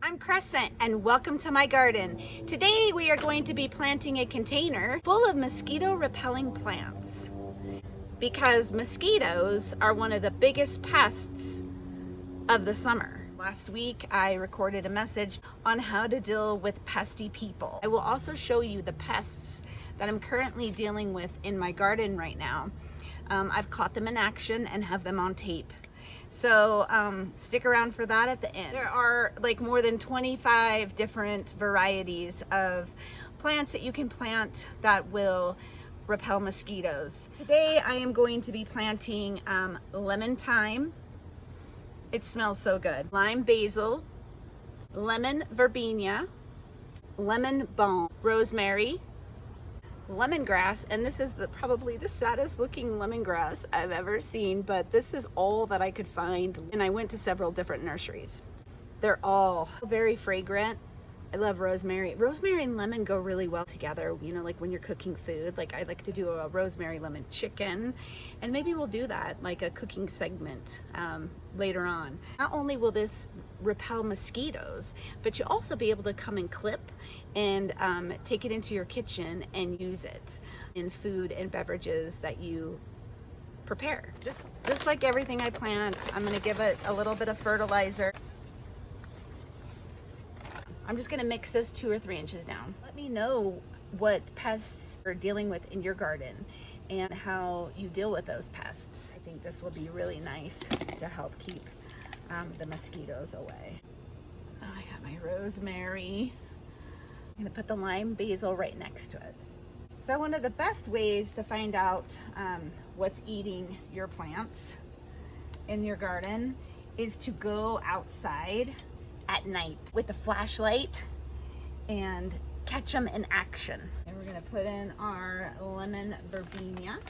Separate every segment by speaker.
Speaker 1: I'm Crescent and welcome to my garden. Today we are going to be planting a container full of mosquito repelling plants because mosquitoes are one of the biggest pests of the summer. Last week I recorded a message on how to deal with pesty people. I will also show you the pests that I'm currently dealing with in my garden right now. I've caught them in action and have them on tape. So stick around for that at the end. There are like more than 25 different varieties of plants that you can plant that will repel mosquitoes. Today I am going to be planting lemon thyme. It smells so good. Lime basil, lemon verbena, lemon balm, rosemary, lemongrass, and this is probably the saddest looking lemongrass I've ever seen, but this is all that I could find, and I went to several different nurseries. They're all very fragrant. I love rosemary. Rosemary and lemon go really well together, you know, like when you're cooking food. Like I like to do a rosemary lemon chicken, and maybe we'll do that like a cooking segment later on. Not only will this repel mosquitoes, but you'll also be able to come and clip and take it into your kitchen and use it in food and beverages that you prepare. Just like everything I plant, I'm gonna give it a little bit of fertilizer. I'm just gonna mix this 2 or 3 inches down. Let me know what pests you're dealing with in your garden and how you deal with those pests. I think this will be really nice to help keep the mosquitoes away. Oh, I got my rosemary. I'm gonna put the lime basil right next to it. So one of the best ways to find out what's eating your plants in your garden is to go outside at night with a flashlight and catch them in action. And we're gonna put in our lemon verbena.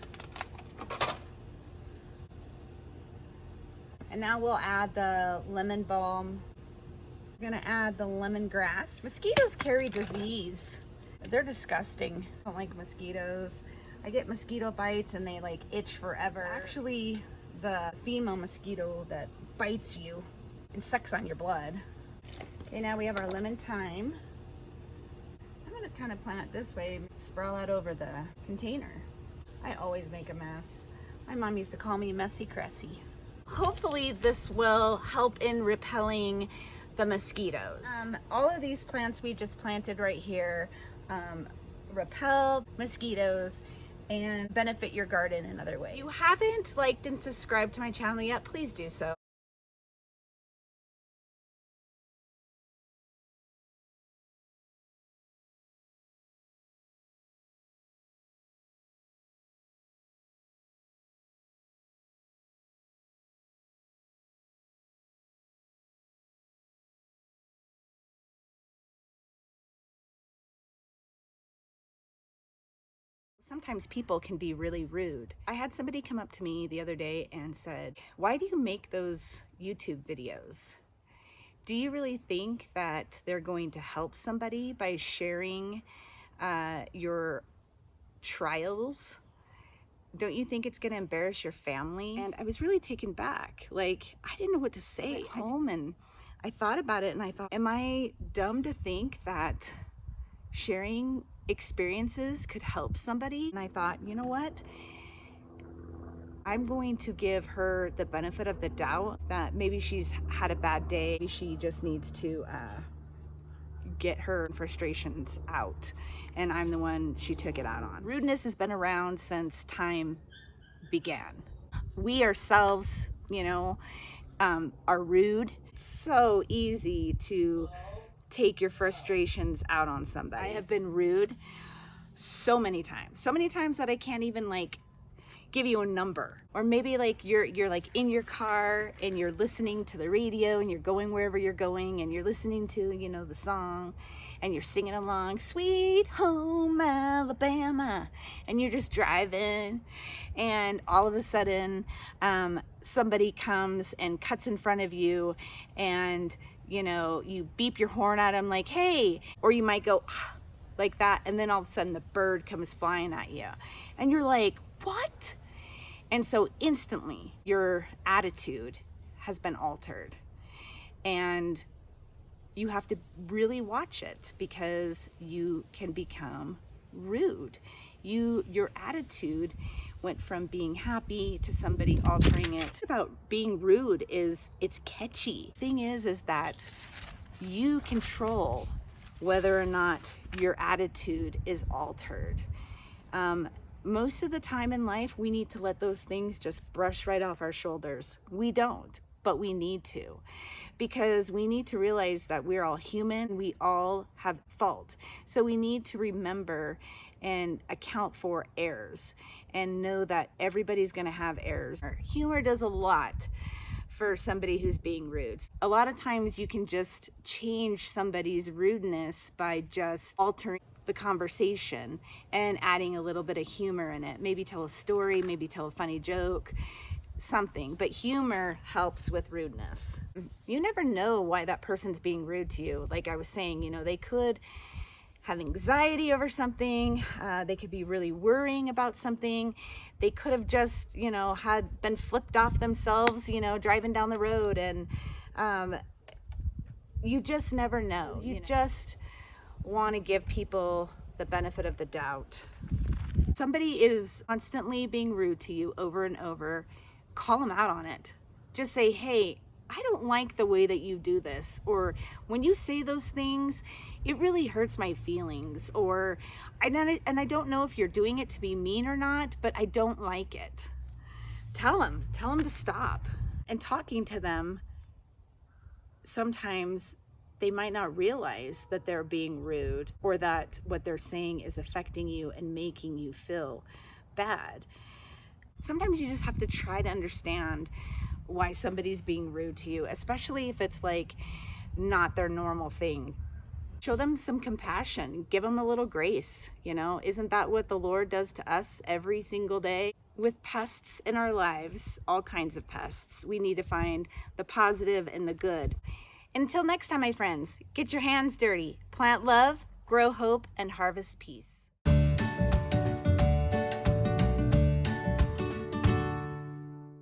Speaker 1: And now we'll add the lemon balm. We're gonna add the lemongrass. Mosquitoes carry disease. They're disgusting. I don't like mosquitoes. I get mosquito bites and they like itch forever. Actually, the female mosquito that bites you and sucks on your blood. Okay, now we have our lemon thyme. I'm gonna kind of plant it this way, sprawl out over the container. I always make a mess. My mom used to call me Messy Cressy. Hopefully this will help in repelling the mosquitoes. All of these plants we just planted right here repel mosquitoes and benefit your garden in other ways. If you haven't liked and subscribed to my channel yet, please do so. Sometimes people can be really rude. I had somebody come up to me the other day and said, "Why do you make those YouTube videos? Do you really think that they're going to help somebody by sharing your trials? Don't you think it's going to embarrass your family?" And I was really taken back. Like, I didn't know what to say. I went home and I thought about it and I thought, am I dumb to think that sharing experiences could help somebody? And I thought, you know what? I'm going to give her the benefit of the doubt that maybe she's had a bad day. She just needs to get her frustrations out. And I'm the one she took it out on. Rudeness has been around since time began. We ourselves, you know, are rude. It's so easy to take your frustrations out on somebody. I have been rude so many times that I can't even like give you a number. Or maybe like you're like in your car and you're listening to the radio and you're going wherever you're going and you're listening to, you know, the song and you're singing along, "Sweet Home Alabama," and you're just driving and all of a sudden somebody comes and cuts in front of you and, you know, you beep your horn at them like, "Hey," or you might go like that, and then all of a sudden the bird comes flying at you and you're like, "What?" And so instantly your attitude has been altered. And you have to really watch it, because you can become rude. Your attitude went from being happy to somebody altering it. It's about being rude is it's catchy. Thing is that you control whether or not your attitude is altered. Most of the time in life, we need to let those things just brush right off our shoulders. We don't, but we need to, because we need to realize that we're all human. We all have fault. So we need to remember and account for errors and know that everybody's going to have errors. Humor does a lot for somebody who's being rude. A lot of times you can just change somebody's rudeness by just altering the conversation and adding a little bit of humor in it. Maybe tell a story, maybe tell a funny joke, something. But humor helps with rudeness. You never know why that person's being rude to you. Like I was saying, you know, they could have anxiety over something. They could be really worrying about something. They could have just, you know, had been flipped off themselves, you know, driving down the road. And you just never know. You just want to give people the benefit of the doubt. Somebody is constantly being rude to you over and over, call them out on it. Just say, hey, I don't like the way that you do this. Or when you say those things, it really hurts my feelings. Or, and I don't know if you're doing it to be mean or not, but I don't like it. Tell them to stop. And talking to them, sometimes they might not realize that they're being rude, or that what they're saying is affecting you and making you feel bad. Sometimes you just have to try to understand why somebody's being rude to you, especially if it's like not their normal thing. Show them some compassion, give them a little grace. You know, isn't that what the Lord does to us every single day? With pests in our lives, all kinds of pests, we need to find the positive and the good. Until next time, my friends, get your hands dirty, plant love, grow hope, and harvest peace.